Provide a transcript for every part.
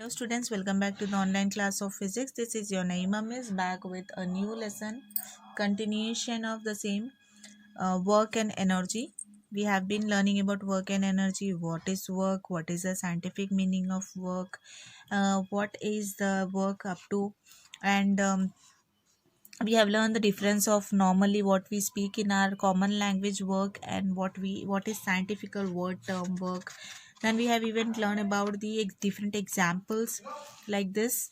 Hello students, welcome back to the online class of physics. This is your Naima Miss back with a new lesson, continuation of the same work and energy. We have been learning about work and energy. What is work? What is the scientific meaning of work? What is the work up to? And we have learned the difference of normally what we speak in our common language work and what is scientifical word term work. Then we have even learned about the different examples like this,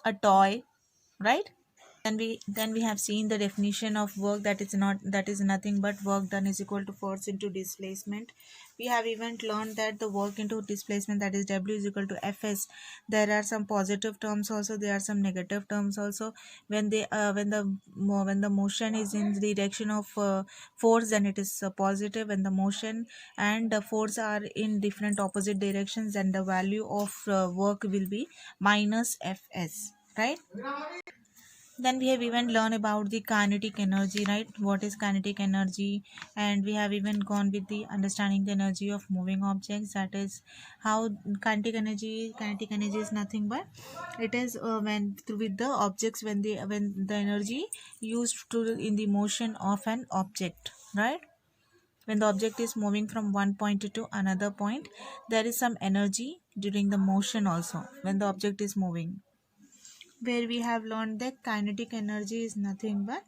a toy, right? Then we have seen the definition of work, that is nothing but work done is equal to force into displacement. We have even learned that the work into displacement, that is W is equal to Fs. There are some positive terms also, there are some negative terms also. When the motion is in the direction of force, then it is positive. When the motion and the force are in different opposite directions, then the value of work will be minus Fs, right? Then we have even learned about the kinetic energy, right? What is kinetic energy? And we have even gone with the understanding the energy of moving objects. That is how kinetic energy is nothing but it is when with the objects, when the energy used to in the motion of an object, right? When the object is moving from one point to another point, there is some energy during the motion also when the object is moving, where we have learned that kinetic energy is nothing but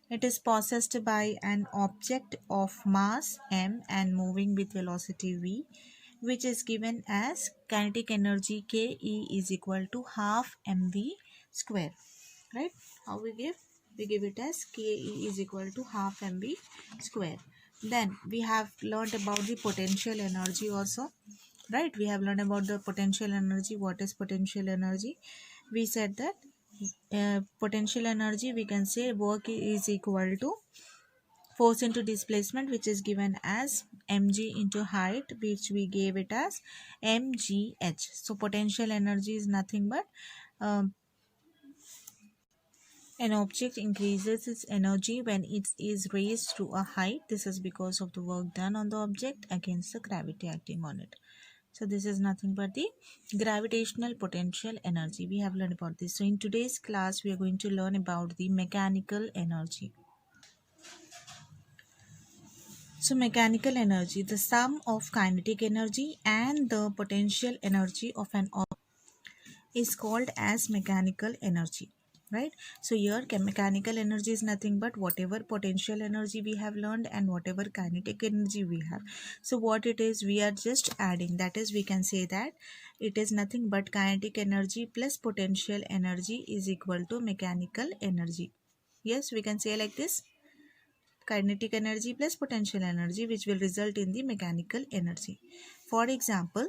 it is possessed by an object of mass m and moving with velocity v, which is given as kinetic energy ke is equal to half mv square, right? How we give it as ke is equal to half mv square. Then we have learned about the potential energy also, right? We have learned about the potential energy. What is potential energy? We said that potential energy, we can say work is equal to force into displacement, which is given as mg into height, which we gave it as mgh. So potential energy is nothing but um, an object increases its energy when it is raised to a height. This is because of the work done on the object against the gravity acting on it. So this is nothing but the gravitational potential energy. We have learned about this. So in today's class, we are going to learn about the mechanical energy. So mechanical energy, the sum of kinetic energy and the potential energy of an object is called as mechanical energy, right? So here mechanical energy is nothing but whatever potential energy we have learned and whatever kinetic energy we have. So what it is, we are just adding, that is we can say that it is nothing but kinetic energy plus potential energy is equal to mechanical energy. Yes, we can say like this, kinetic energy plus potential energy, which will result in the mechanical energy. For example,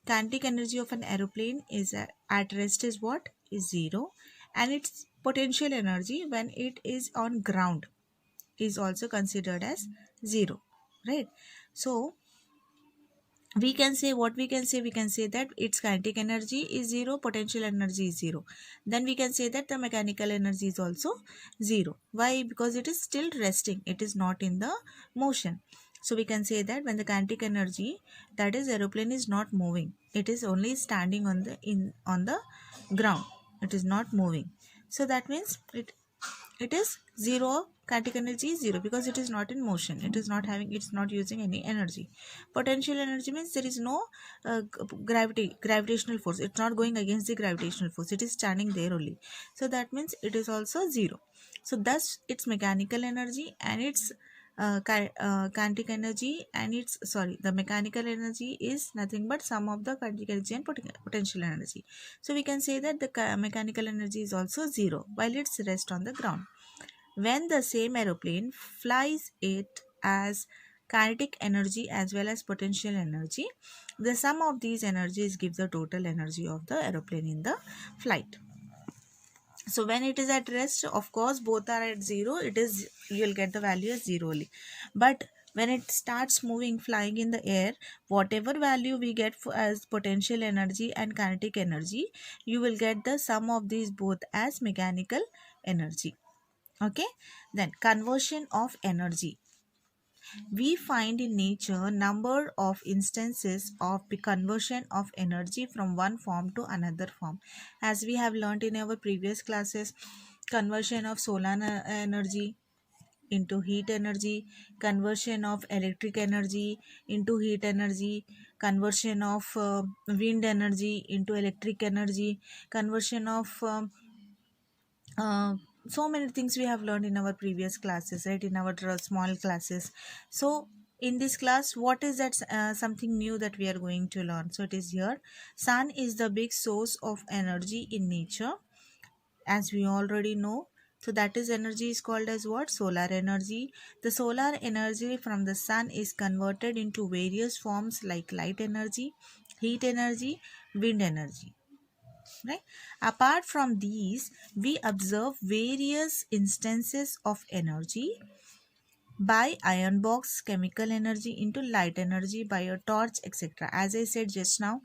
kinetic energy of an aeroplane is at rest is what? Is zero, and its potential energy when it is on ground is also considered as zero, right? So we can say what we can say that its kinetic energy is zero, potential energy is zero. Then we can say that the mechanical energy is also zero. Why? Because it is still resting, it is not in the motion. So we can say that when the kinetic energy, that is aeroplane is not moving, it is only standing on the ground, it is not moving. So that means it is zero. Kinetic energy is zero because it is not in motion, it is not having, it's not using any energy. Potential energy means there is no gravitational force, it's not going against the gravitational force, it is standing there only. So that means it is also zero. So thus its mechanical energy and its kinetic energy and its, sorry, the mechanical energy is nothing but sum of the kinetic energy and potential energy. So we can say that the mechanical energy is also zero while it's rest on the ground. When the same aeroplane flies, it as kinetic energy as well as potential energy, the sum of these energies gives the total energy of the aeroplane in the flight. So when it is at rest, of course both are at zero, it is, you will get the value as zero only. But when it starts moving, flying in the air, whatever value we get for, as potential energy and kinetic energy, you will get the sum of these both as mechanical energy. Okay. Then conversion of energy. We find in nature number of instances of the conversion of energy from one form to another form. As we have learned in our previous classes, conversion of solar energy into heat energy, conversion of electric energy into heat energy, conversion of wind energy into electric energy, conversion of uh, so many things we have learned in our previous classes, right, in our small classes. So in this class, what is that something new that we are going to learn? So it is here, sun is the big source of energy in nature, as we already know. So that is energy is called as what? Solar energy. The solar energy from the sun is converted into various forms like light energy, heat energy, wind energy, right? Apart from these, we observe various instances of energy by iron box, chemical energy into light energy by a torch, etc. As I said just now,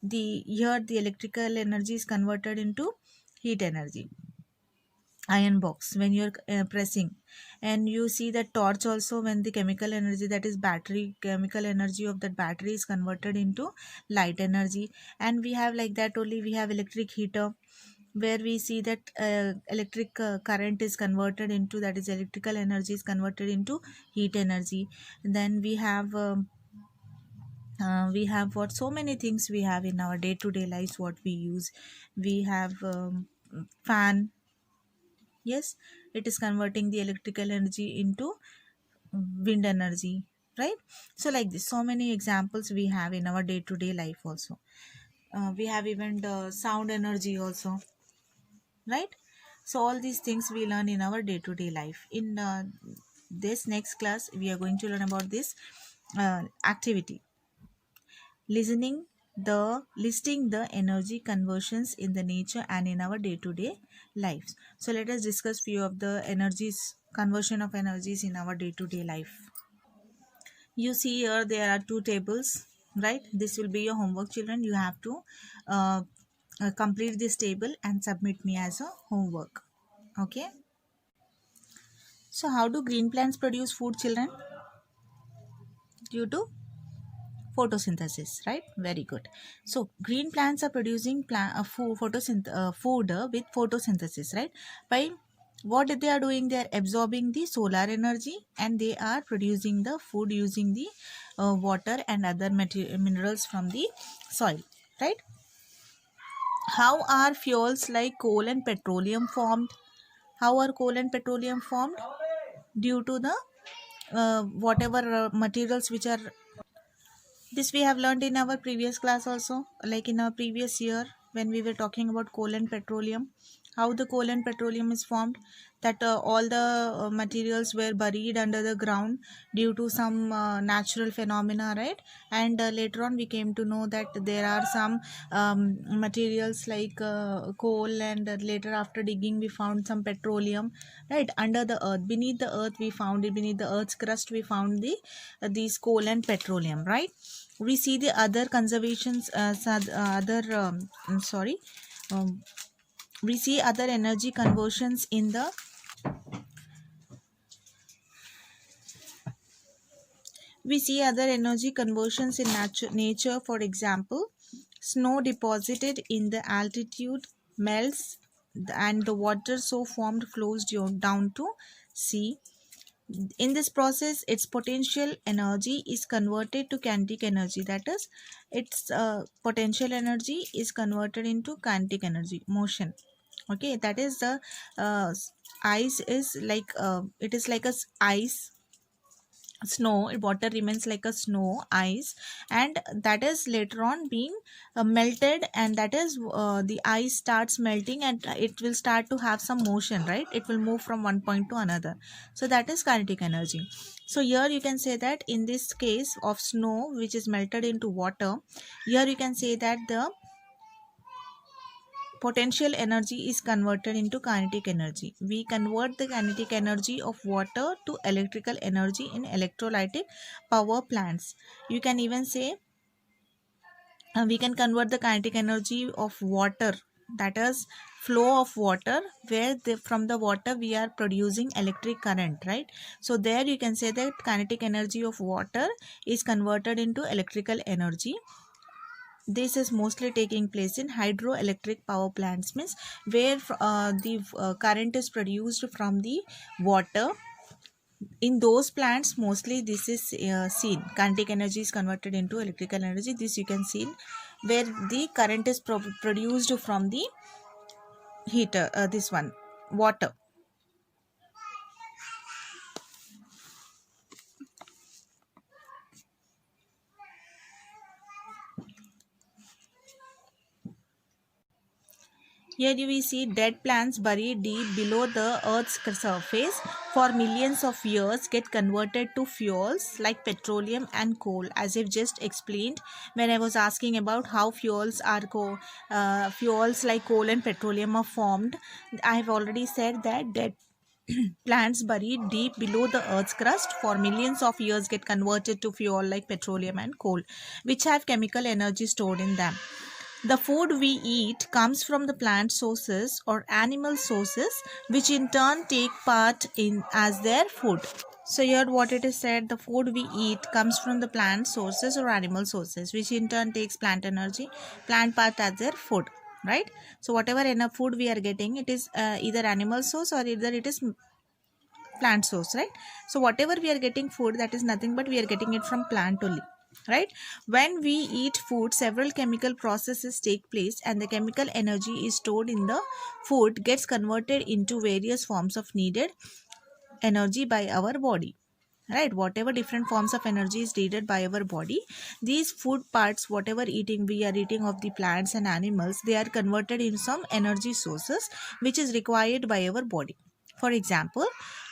the here the electrical energy is converted into heat energy, iron box when you're pressing, and you see that torch also when the chemical energy, that is battery, chemical energy of that battery is converted into light energy. And we have like that only, we have electric heater where we see that electric current is converted into, that is electrical energy is converted into heat energy. Then we have what, so many things we have in our day to day lives what we use. We have fan. Yes, it is converting the electrical energy into wind energy, right? So like this, so many examples we have in our day to day life also. We have even the sound energy also, right? So all these things we learn in our day to day life. In this next class, we are going to learn about this activity, listening the listing the energy conversions in the nature and in our day to day lives. So let us discuss few of the energies, conversion of energies in our day to day life. You see here there are two tables, right? This will be your homework, children. You have to uh, complete this table and submit me as a homework. Okay. So how do green plants produce food, children? Due to photosynthesis, right? Very good. So green plants are producing food with photosynthesis, right? By what they are doing, they are absorbing the solar energy and they are producing the food using the water and other minerals from the soil, right? How are fuels like coal and petroleum formed? How are coal and petroleum formed? Due to the whatever materials which are, this we have learned in our previous class also, like in our previous year when we were talking about coal and petroleum, how the coal and petroleum is formed, that all the materials were buried under the ground due to some natural phenomena, right? And later on we came to know that there are some materials like coal, and later after digging we found some petroleum, right? Under the earth, beneath the earth we found it, beneath the earth's crust we found these coal and petroleum, right? We see the other conservations, other sorry, um, we see other energy conversions in the, we see other energy conversions in nature. For example, snow deposited in the altitude melts and the water so formed flows down to sea. In this process, its potential energy is converted to kinetic energy, that is, its potential energy is converted into kinetic energy, motion. Okay, that is the ice is like it is like a ice, snow, water remains like a snow ice, and that is later on being melted, and that is the ice starts melting and it will start to have some motion, right? It will move from one point to another. So that is kinetic energy. So here you can say that in this case of snow which is melted into water, here you can say that the potential energy is converted into kinetic energy. We convert the kinetic energy of water to electrical energy in electrolytic power plants. You can even say we can convert the kinetic energy of water that is flow of water, where from the water we are producing electric current, right? So there you can say that kinetic energy of water is converted into electrical energy. This is mostly taking place in hydroelectric power plants, means where the current is produced from the water. In those plants mostly this is seen, kinetic energy is converted into electrical energy. This you can see where the current is produced from the heater, this one, water. Here you will see dead plants buried deep below the earth's surface for millions of years get converted to fuels like petroleum and coal, as I've just explained when I was asking about how fuels are fuels like coal and petroleum are formed. I have already said that dead plants buried deep below the earth's crust for millions of years get converted to fuel like petroleum and coal, which have chemical energy stored in them. The food we eat comes from the plant sources or animal sources, which in turn take part in as their food. So here what it is said, the food we eat comes from the plant sources or animal sources, which in turn takes plant energy, plant part as their food, right? So whatever enough food we are getting, it is either animal source or either it is plant source, right? So whatever we are getting food, that is nothing but we are getting it from plant only, right? When we eat food, several chemical processes take place and the chemical energy is stored in the food gets converted into various forms of needed energy by our body, right? Whatever different forms of energy is needed by our body, these food parts, whatever eating we are eating of the plants and animals, they are converted in some energy sources which is required by our body. For example,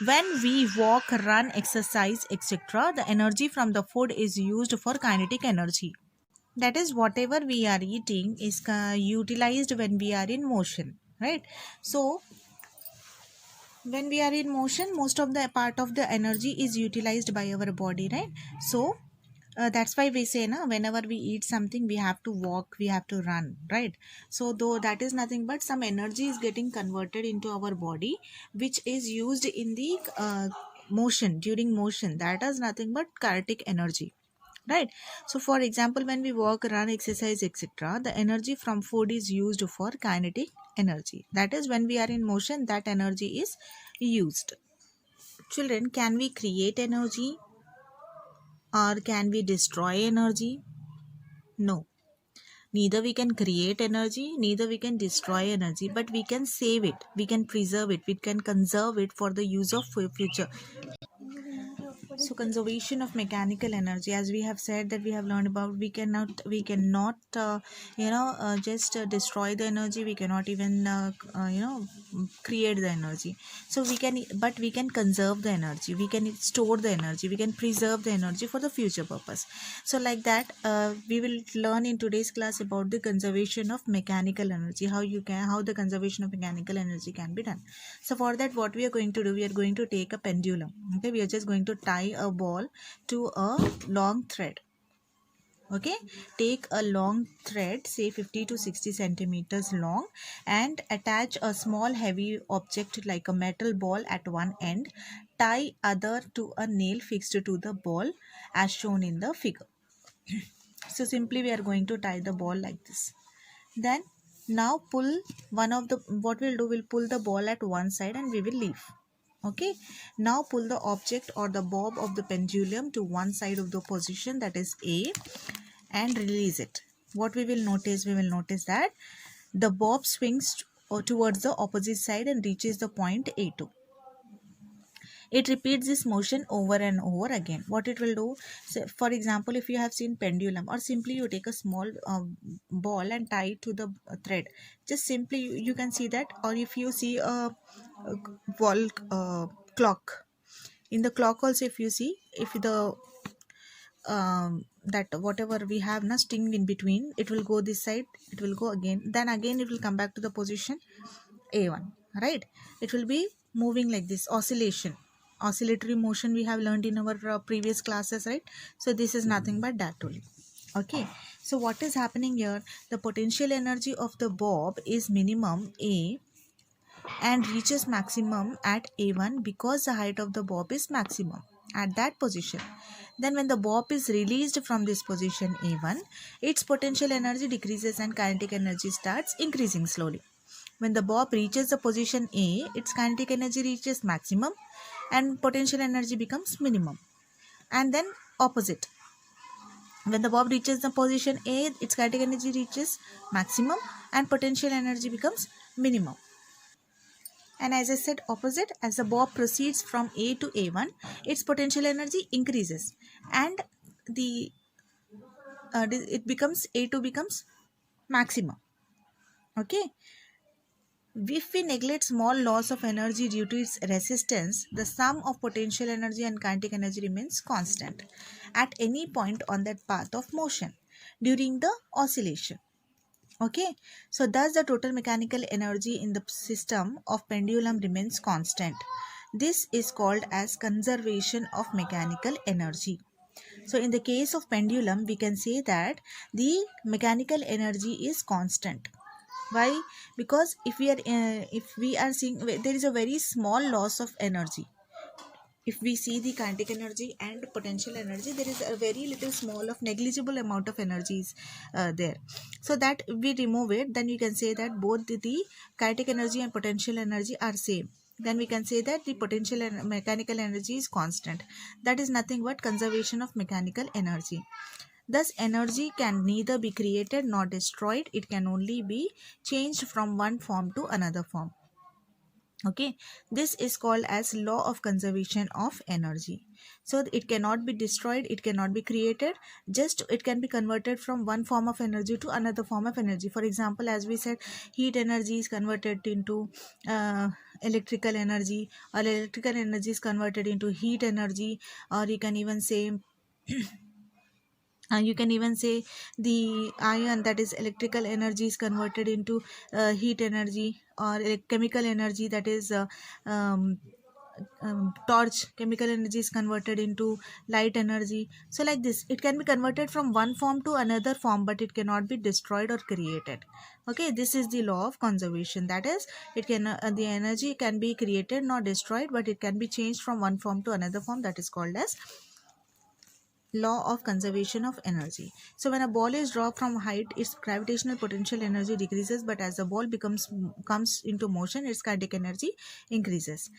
when we walk, run, exercise, etc., the energy from the food is used for kinetic energy. That is, whatever we are eating is utilized when we are in motion, right? So when we are in motion, most of the part of the energy is utilized by our body, right? So that's why we say na, whenever we eat something we have to walk, we have to run, right? So though that is nothing but some energy is getting converted into our body, which is used in the motion, during motion. That is nothing but kinetic energy, right? So for example, when we walk, run, exercise, etc., the energy from food is used for kinetic energy. That is, when we are in motion, that energy is used. Children, can we create energy or can we destroy energy? No. Neither we can create energy, neither we can destroy energy, but we can save it, we can preserve it, we can conserve it for the use of future. So conservation of mechanical energy, as we have said, that we have learned about, we cannot just destroy the energy, we cannot even create the energy. So we can, but we can conserve the energy, we can store the energy, we can preserve the energy for the future purpose. So like that, we will learn in today's class about the conservation of mechanical energy, how the conservation of mechanical energy can be done. So for that, what we are going to do, we are going to take a pendulum. Okay, we are just going to tie a ball to a long thread. Okay, take a long thread, say 50 to 60 centimeters long, and attach a small heavy object like a metal ball at one end. Tie other to a nail fixed to the ball as shown in the figure. So simply we are going to tie the ball like this. Then now pull one of the, what we'll do, we'll pull the ball at one side and we will leave. Okay, now pull the object or the bob of the pendulum to one side of the position, that is A, and release it. What we will notice, that the bob swings towards the opposite side and reaches the point A2. It repeats this motion over and over again. What it will do, so for example, if you have seen pendulum, or simply you take a small ball and tie it to the thread, just simply you can see that. Or if you see a wall clock, in the clock also, if you see, if the that whatever we have na sting in between, it will go this side, it will go again, then again it will come back to the position A1, right? It will be moving like this, oscillatory motion we have learned in our previous classes, right? So this is nothing but that only. Okay, So what is happening here? The potential energy of the bob is minimum A and reaches maximum at A1 because the height of the bob is maximum at that position. Then when the bob is released from this position A1, its potential energy decreases and kinetic energy starts increasing slowly. When the bob reaches the position A, its kinetic energy reaches maximum and potential energy becomes minimum. And then opposite. When the bob reaches the position A, its kinetic energy reaches maximum and potential energy becomes minimum. And as I said, opposite, as the bob proceeds from A to A1, its potential energy increases and the it becomes A2 becomes maximum. Okay. If we neglect small loss of energy due to its resistance, the sum of potential energy and kinetic energy remains constant at any point on that path of motion during the oscillation. Okay, so thus the total mechanical energy in the system of pendulum remains constant. This is called as conservation of mechanical energy. So in the case of pendulum, we can say that the mechanical energy is constant. Why? Because if we are seeing there is a very small loss of energy. If we see the kinetic energy and potential energy, there is a very little small of negligible amount of energy is there. So that we remove it, then you can say that both the kinetic energy and potential energy are same. Then we can say that the potential and mechanical energy is constant. That is nothing but conservation of mechanical energy. Thus, energy can neither be created nor destroyed. It can only be changed from one form to another form. Okay, this is called as law of conservation of energy. So it cannot be destroyed, it cannot be created, just it can be converted from one form of energy to another form of energy. For example, as we said, heat energy is converted into electrical energy, or electrical energy is converted into heat energy, or you can even say the ion, that is electrical energy, is converted into heat energy, or chemical energy, that is torch chemical energy is converted into light energy. So like this, it can be converted from one form to another form, but it cannot be destroyed or created. Okay, this is the law of conservation. That is, it can the energy can be created nor destroyed, but it can be changed from one form to another form. That is called as law of conservation of energy. So when a ball is dropped from height, its gravitational potential energy decreases, but as the ball comes into motion, its kinetic energy increases.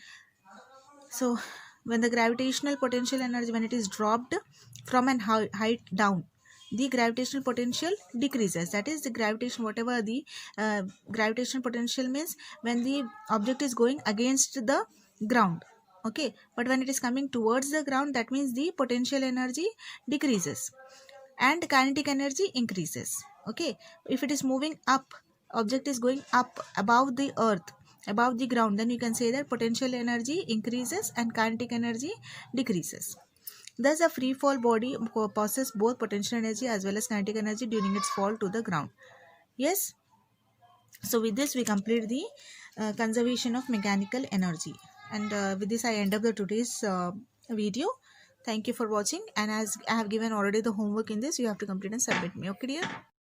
So when the gravitational potential energy, when it is dropped from an height down, the gravitational potential decreases. That is, the gravitation, whatever the gravitational potential means, when the object is going against the ground. Okay, but when it is coming towards the ground, that means the potential energy decreases and kinetic energy increases. Okay, if it is moving up, object is going up above the earth, above the ground, then you can say that potential energy increases and kinetic energy decreases. Thus a free fall body possesses both potential energy as well as kinetic energy during its fall to the ground. Yes, so with this we complete the conservation of mechanical energy, and with this I end up the today's video. Thank you for watching, and as I have given already the homework in this, you have to complete and submit me. Okay dear.